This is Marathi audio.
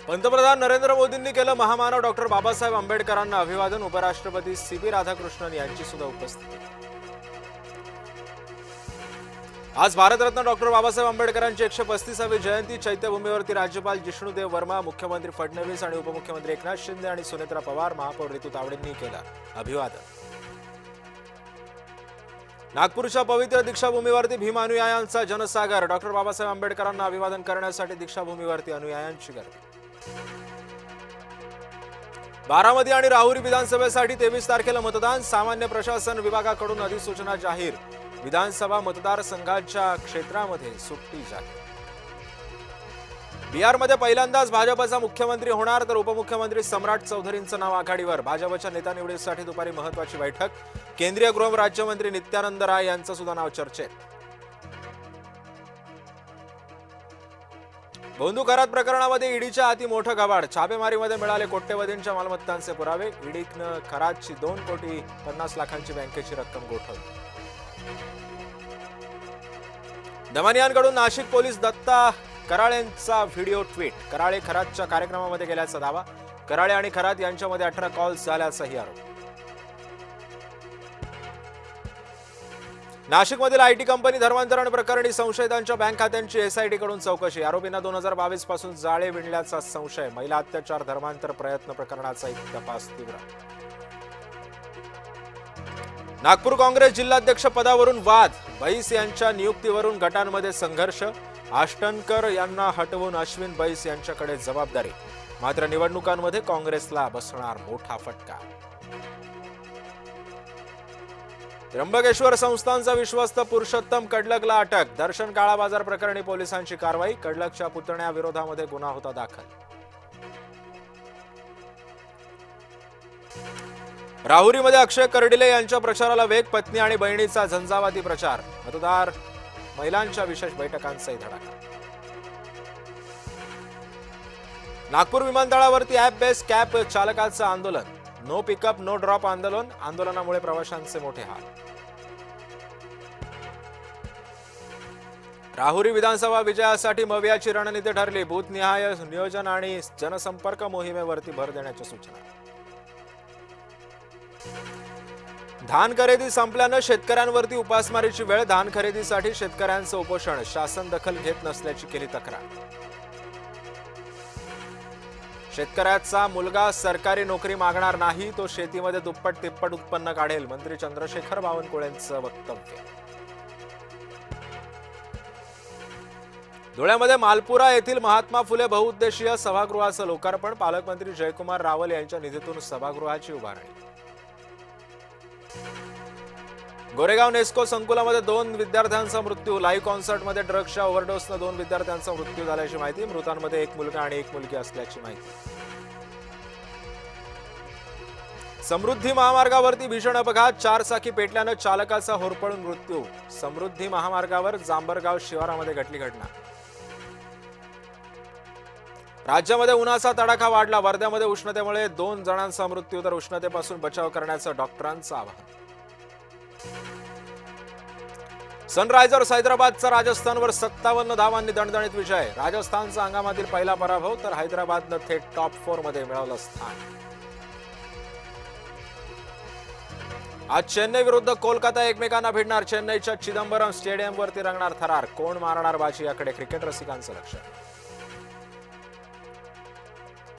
पंतप्रधान नरेंद्र मोदींनी केलं महामानव डॉक्टर बाबासाहेब आंबेडकरांना अभिवादन. उपराष्ट्रपती सीपी राधाकृष्णन यांची सुद्धा उपस्थिती. आज भारतरत्न डॉक्टर बाबासाहेब आंबेडकरांची 135वी जयंती. चैत्यभूमीवरती राज्यपाल जिष्णुदेव वर्मा, मुख्यमंत्री फडणवीस आणि उपमुख्यमंत्री एकनाथ शिंदे आणि सुनेत्रा पवार, महापौर रितू तावडेंनी केलं अभिवादन. नागपूरच्या पवित्र दीक्षाभूमीवरती भीम अनुयायांचा जनसागर. डॉक्टर बाबासाहेब आंबेडकरांना अभिवादन करण्यासाठी दीक्षाभूमीवरती अनुयायांची गर्दी. बारामती आणि राहुरी विधानसभेसाठी 23 तारखेला मतदान. सामान्य प्रशासन विभागाकडून अधिसूचना जाहीर. विधानसभा मतदारसंघाच्या क्षेत्रामध्ये सुट्टी जाहीर. बिहारमध्ये पहिल्यांदाच भाजपचा मुख्यमंत्री होणार, तर उपमुख्यमंत्री सम्राट चौधरींचं नाव आघाडीवर. भाजपच्या नेता निवडीसाठी दुपारी महत्त्वाची बैठक. केंद्रीय गृह राज्यमंत्री नित्यानंद राय यांचं सुद्धा नाव चर्चेत. बोंदू करात प्रकरणामध्ये ईडीच्या हाती मोठं गबाड. छापेमारीमध्ये मिळाले कोट्यवधींच्या मालमत्तांचे पुरावे. ईडीनं करातची 2,50,00,000ची बँकेची रक्कम गोठवली. दमनियांकडून नाशिक पोलीस दत्ता कराळेंचा व्हिडिओ ट्विट. कराळे खरातच्या कार्यक्रमामध्ये गेल्याचा दावा. कराळे आणि खरात यांच्यामध्ये 18 कॉल्स झाल्याचाही आरोप. नाशिकमधील आयटी कंपनी धर्मांतरण प्रकरणी संशयितांच्या बँक खात्यांची एसआयटी कडून चौकशी. आरोपींना 2022 पासून जाळे विणल्याचा संशय. महिला अत्याचार धर्मांतर प्रयत्न प्रकरणाचा एक तपास तीव्र. नागपूर काँग्रेस जिल्हाध्यक्ष पदावरून वाद. बैस यांच्या नियुक्तीवरून गटांमध्ये संघर्ष. आष्टनकर यांना हटवून अश्विन बैस यांच्याकडे जबाबदारी. मात्र निवडणुकांमध्ये काँग्रेसला बसणार मोठा फटका. त्र्यंबकेश्वर संस्थानचा विश्वस्त पुरुषोत्तम कडलकला अटक. दर्शन काळाबाजार प्रकरणी पोलिसांची कारवाई. कडलकच्या पुतण्याविरोधामध्ये गुन्हा होता दाखल. राहुरीमध्ये अक्षय कर्डिले यांच्या प्रचाराला वेग. पत्नी आणि बहिणीचा झंझावाती प्रचार. मतदार महिलांच्या विशेष बैठकांचाही धडाका. नागपूर विमानतळावरती ॲप बेस कॅब चालकांचं आंदोलन. नो पिकअप नो ड्रॉप आंदोलन. आंदोलनामुळे प्रवाशांचे मोठे हाल. राहुरी विधानसभा विजयासाठी मवियाची रणनीती ठरली. बूथनिहाय नियोजन आणि जनसंपर्क मोहिमेवरती भर देण्याच्या सूचना. धान खरेदी संपल्यानं शेतकऱ्यांवरती उपासमारीची वेळ. धान खरेदीसाठी शेतकऱ्यांचं उपोषण. शासन दखल घेत नसल्याची केली तक्रार. शेतकऱ्याचा मुलगा सरकारी नोकरी मागणार नाही, तो शेतीमध्ये दुप्पट तिप्पट उत्पन्न काढेल. मंत्री चंद्रशेखर बावनकुळेंचं वक्तव्य. धुळ्यामध्ये मालपुरा येथील महात्मा फुले बहुउद्देशीय सभागृहाचं लोकार्पण. पालकमंत्री जयकुमार रावल यांच्या निधीतून सभागृहाची उभारणी. गोरेगाव नेस्को संकुलामध्ये 2 विद्यार्थ्यांचा मृत्यू. लाईव्ह कॉन्सर्टमध्ये ड्रग्सच्या ओव्हरडोसनं 2 विद्यार्थ्यांचा मृत्यू झाल्याची माहिती. मृतांमध्ये 1 मुलगा आणि 1 मुलगी असल्याची माहिती. समृद्धी महामार्गावरती भीषण अपघात. 4 चाकी पेटल्यानं चालकाचा होरपळून मृत्यू. समृद्धी महामार्गावर जांभरगाव शिवारामध्ये घडली घटना. राज्यामध्ये उन्हाचा तडाखा वाढला. वर्ध्यामध्ये उष्णतेमुळे 2 जणांचा मृत्यू, तर उष्णतेपासून बचाव करण्याचं डॉक्टरांचं आवाहन. सनरायझर्स हैदराबादचा राजस्थानवर 57 धावांनी दणदणीत विजय. राजस्थानचा हंगामातील पहिला पराभव, तर हैदराबादनं थेट टॉप 4 मध्ये मिळवलं स्थान. आज चेन्नई विरुद्ध कोलकाता एकमेकांना भिडणार. चेन्नईच्या चिदंबरम स्टेडियमवरती रंगणार थरार. कोण मारणार बाजी याकडे क्रिकेट रसिकांचं लक्ष.